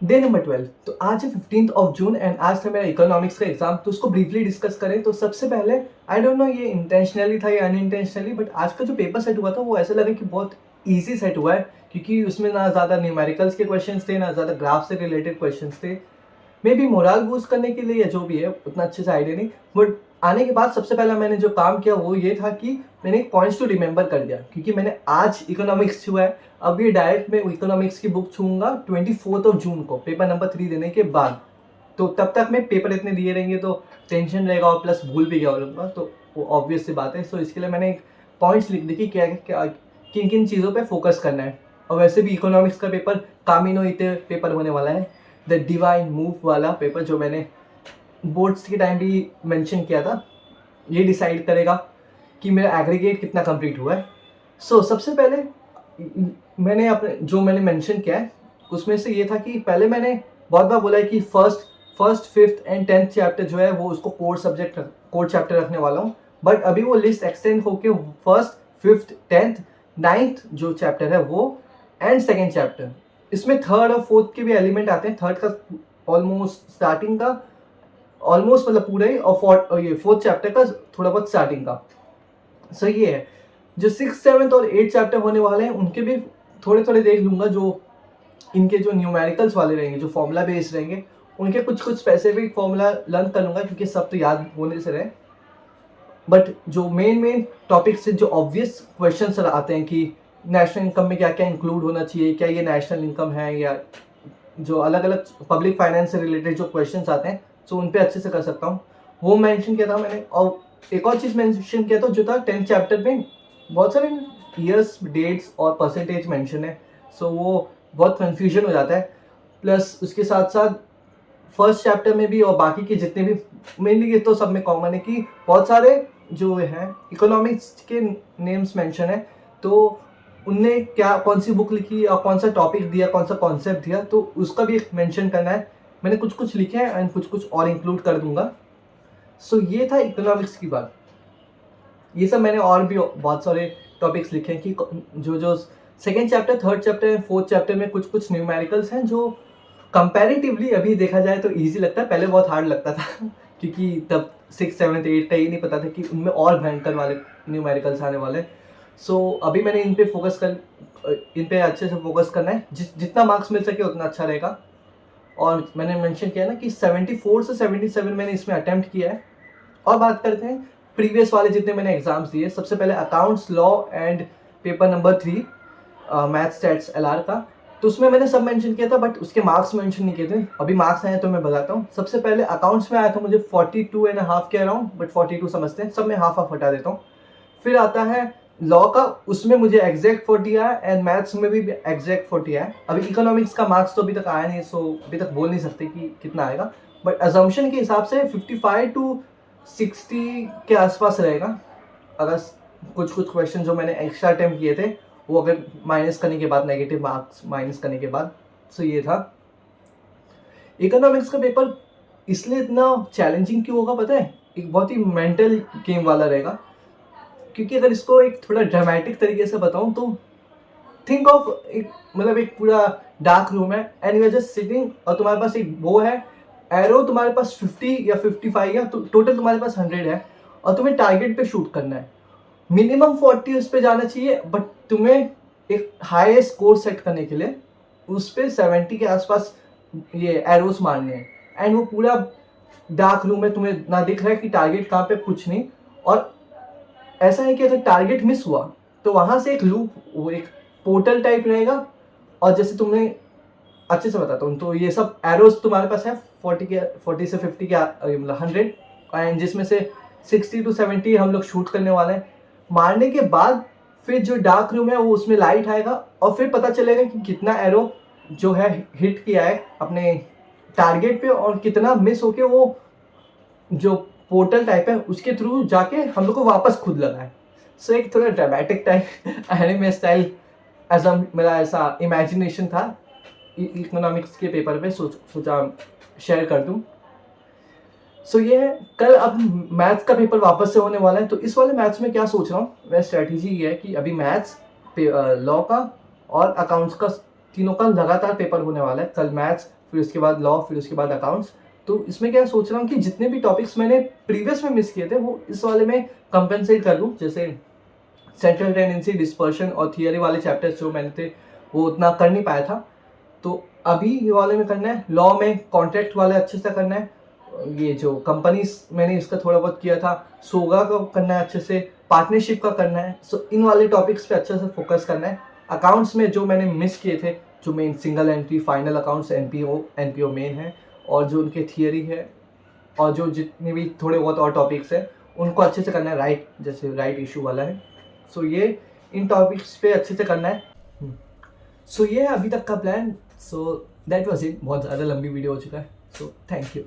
Day number 12। तो आज है 15 जून एंड आज था मेरा इकोनॉमिक्स का एग्जाम। तो उसको ब्रीफली डिस्कस करें तो सबसे पहले आई डोंट नो ये इंटेंशनली था या अनइंटेंशनली, बट आज का जो पेपर सेट हुआ था वो ऐसा लगा कि बहुत ईजी सेट हुआ है, क्योंकि उसमें ना ज़्यादा न्यूमेरिकल्स के क्वेश्चंस थे ना ज़्यादा ग्राफ से रिलेटेड क्वेश्चंस थे। मे बी मोरल बूस्ट करने के लिए या जो भी है, उतना अच्छे से आइडिया नहीं। बट आने के बाद सबसे पहला मैंने जो काम किया वो ये था कि मैंने पॉइंट्स टू रिमेंबर कर दिया, क्योंकि मैंने आज इकोनॉमिक्स छुआ है। अब ये डायरेक्ट मैं इकोनॉमिक्स की बुक छूंगा 24 जून को पेपर नंबर 3 देने के बाद। तो तब तक मैं पेपर इतने दिए रहेंगे तो टेंशन रहेगा और प्लस भूल भी गया होगा, तो वो ऑब्वियस सी बात है। सो इसके लिए मैंने पॉइंट्स लिख दी कि क्या क्या किन किन चीज़ों पे फोकस करना है। और वैसे भी इकोनॉमिक्स का पेपर कामिनो इते पेपर होने वाला है, द डिवाइन मूव वाला पेपर, जो मैंने बोर्ड्स के टाइम भी मेंशन किया था। ये डिसाइड करेगा कि मेरा एग्रीगेट कितना कंप्लीट हुआ है। सो सबसे पहले मैंने अपने जो मैंने मेंशन किया है उसमें से ये था कि पहले मैंने बहुत बार बोला है कि first fifth and 10th chapter जो है वो उसको कोर चैप्टर रखने वाला हूँ। बट अभी वो लिस्ट एक्सटेंड होके फर्स्ट फिफ्थ 10th 9th जो चैप्टर है वो एंड सेकेंड चैप्टर, इसमें थर्ड और फोर्थ के भी एलिमेंट आते हैं। थर्ड का ऑलमोस्ट स्टार्टिंग का, ऑलमोस्ट मतलब पूरा ही, और ये फोर्थ चैप्टर का थोड़ा बहुत स्टार्टिंग का। सो ये है जो 6th 7th और 8th चैप्टर होने वाले हैं उनके भी थोड़े थोड़े देख लूंगा। जो इनके जो न्यूमेरिकल्स वाले रहेंगे, जो फॉर्मूला बेस्ड रहेंगे, उनके कुछ कुछ स्पेसिफिक फॉर्मूला लर्न कर लूंगा, क्योंकि सब तो याद होने से रहे। बट जो मेन टॉपिक्स से जो ऑब्वियस क्वेश्चन आते हैं कि नेशनल इनकम में क्या क्या इंक्लूड होना चाहिए, क्या ये नेशनल इनकम है, या जो अलग अलग पब्लिक फाइनेंस से रिलेटेड जो क्वेश्चंस आते हैं, सो उन पे अच्छे से कर सकता हूँ। वो मेंशन किया था मैंने। और एक और चीज़ मेंशन किया था जो था 10th चैप्टर में बहुत सारे ईयर्स, डेट्स और परसेंटेज मेंशन है। सो वो बहुत कन्फ्यूजन हो जाता है। प्लस उसके साथ साथ फर्स्ट चैप्टर में भी और बाकी के जितने भी, मेनली ये तो सब में कॉमन है कि बहुत सारे जो हैं इकोनॉमिक्स के नेम्स मेंशन है। तो उनने क्या कौन सी बुक लिखी और कौन सा टॉपिक दिया, कौन सा कॉन्सेप्ट दिया, तो उसका भी एक मेंशन करना है। मैंने कुछ कुछ लिखे हैं एंड कुछ कुछ और इंक्लूड कर दूंगा। सो ये था इकोनॉमिक्स की बात। ये सब मैंने और भी बहुत सारे टॉपिक्स लिखे हैं कि जो जो second chapter, third chapter and fourth chapter में कुछ कुछ न्यूमेरिकल्स हैं जो कंपैरेटिवली अभी देखा जाए तो इजी लगता है। पहले बहुत हार्ड लगता था क्योंकि तब 6th 7th 8th का ये नहीं पता था कि उनमें और भयंकर वाले न्यूमेरिकल्स आने वाले। सो अभी मैंने इन पे अच्छे से फोकस करना है। जितना मार्क्स मिल सके उतना अच्छा रहेगा। और मैंने मेंशन किया ना कि 74 से 77 मैंने इसमें अटेम्प्ट किया है। और बात करते हैं प्रीवियस वाले जितने मैंने एग्जाम्स दिए। सबसे पहले accounts, law and paper number 3 math stats LR का। तो उसमें मैंने सब मेंशन किया था बट उसके मार्क्स मेंशन नहीं किए थे। अभी मार्क्स आए तो मैं बताता हूँ। सबसे पहले अकाउंट्स में आया था मुझे 42.5 के अराउंड, बट 42 समझते हैं, सब में हाफ हाफ हटा देता हूँ। फिर आता है लॉ का, उसमें मुझे एग्जैक्ट 40 आया एंड मैथ्स में भी एग्जैक्ट 40 आया। अभी इकोनॉमिक्स का मार्क्स तो अभी तक आया नहीं, सो अभी तक बोल नहीं सकते कि कितना आएगा। बट अजम्पशन के हिसाब से 55 to 60 के आसपास रहेगा। अगर कुछ कुछ क्वेश्चन जो मैंने एक्स्ट्रा अटेम्प्ट किए थे वो अगर माइनस करने के बाद, नेगेटिव मार्क्स माइनस करने के बाद। सो ये था इकोनॉमिक्स का पेपर। इसलिए इतना चैलेंजिंग क्यों होगा पता है? एक बहुत ही मेंटल गेम वाला रहेगा। क्योंकि अगर इसको एक थोड़ा ड्रामेटिक तरीके से बताऊं तो थिंक ऑफ एक, मतलब एक पूरा डार्क रूम है and you are just sitting, और तुम्हारे पास एक वो है, एरो तुम्हारे पास 50 या 55 या टोटल तुम्हारे पास 100 है, और तुम्हें टारगेट पे शूट करना है। मिनिमम 40 उस पर जाना चाहिए, बट तुम्हें एक हाई स्कोर सेट करने के लिए उस पर 70 के आसपास ये एरोस मारने हैं। एंड वो पूरा डार्क रूम में तुम्हें ना दिख रहा है कि टारगेट कहाँ पे, कुछ नहीं। और ऐसा है कि अगर टारगेट मिस हुआ तो वहां से एक लूप, वो एक पोर्टल टाइप रहेगा। और जैसे तुमने, अच्छे से बताता हूँ, तो ये सब एरोस तुम्हारे पास है 40 से 50 के मतलब 100, एंड जिसमें से 60 to 70 हम लोग शूट करने वाले हैं। मारने के बाद फिर जो डार्क रूम है वो उसमें लाइट आएगा और फिर पता चलेगा कि कितना एरो जो है हिट किया है अपने टारगेट पे और कितना मिस होके वो जो पोर्टल टाइप है उसके थ्रू जाके हम लोग को वापस खुद लगा है। सो एक थोड़ा ड्रामेटिक टाइप एनिमे स्टाइल ऐसा मेरा ऐसा इमेजिनेशन था इकोनॉमिक्स के पेपर पे, सोचा शेयर कर दूं। सो ये है। कल अब मैथ्स का पेपर वापस से होने वाला है, तो इस वाले मैथ्स में क्या सोच रहा हूँ मैं, स्ट्रेटेजी ये है कि अभी मैथ्स, लॉ का और अकाउंट्स का तीनों का लगातार पेपर होने वाला है, कल मैथ्स, फिर उसके बाद लॉ, फिर उसके बाद अकाउंट्स। तो इसमें क्या सोच रहा हूँ कि जितने भी टॉपिक्स मैंने प्रीवियस में मिस किए थे वो इस वाले में कंपेंसेट कर लूँ। जैसे सेंट्रल टेंडेंसी, डिस्पर्शन और थियरी वाले चैप्टर्स जो मैंने थे वो उतना कर नहीं पाया था, तो अभी ये वाले में करना है। लॉ में कॉन्ट्रैक्ट वाले अच्छे से करना है, ये जो कंपनीज मैंने इसका थोड़ा बहुत किया था, सोगा का करना है अच्छे से, पार्टनरशिप का करना है। सो इन वाले टॉपिक्स पे अच्छे से फोकस करना है। अकाउंट्स में जो मैंने मिस किए थे, जो men single entry, final accounts, NPO main है, और जो उनके थियरी है, और जो जितने भी थोड़े बहुत और टॉपिक्स हैं उनको अच्छे से करना है। राइट, जैसे राइट इशू वाला है, सो ये इन टॉपिक्स पे अच्छे से करना है। सो ये है अभी तक का plan. So that was it. बहुत ज़्यादा लंबी वीडियो हो चुका है, सो थैंक यू।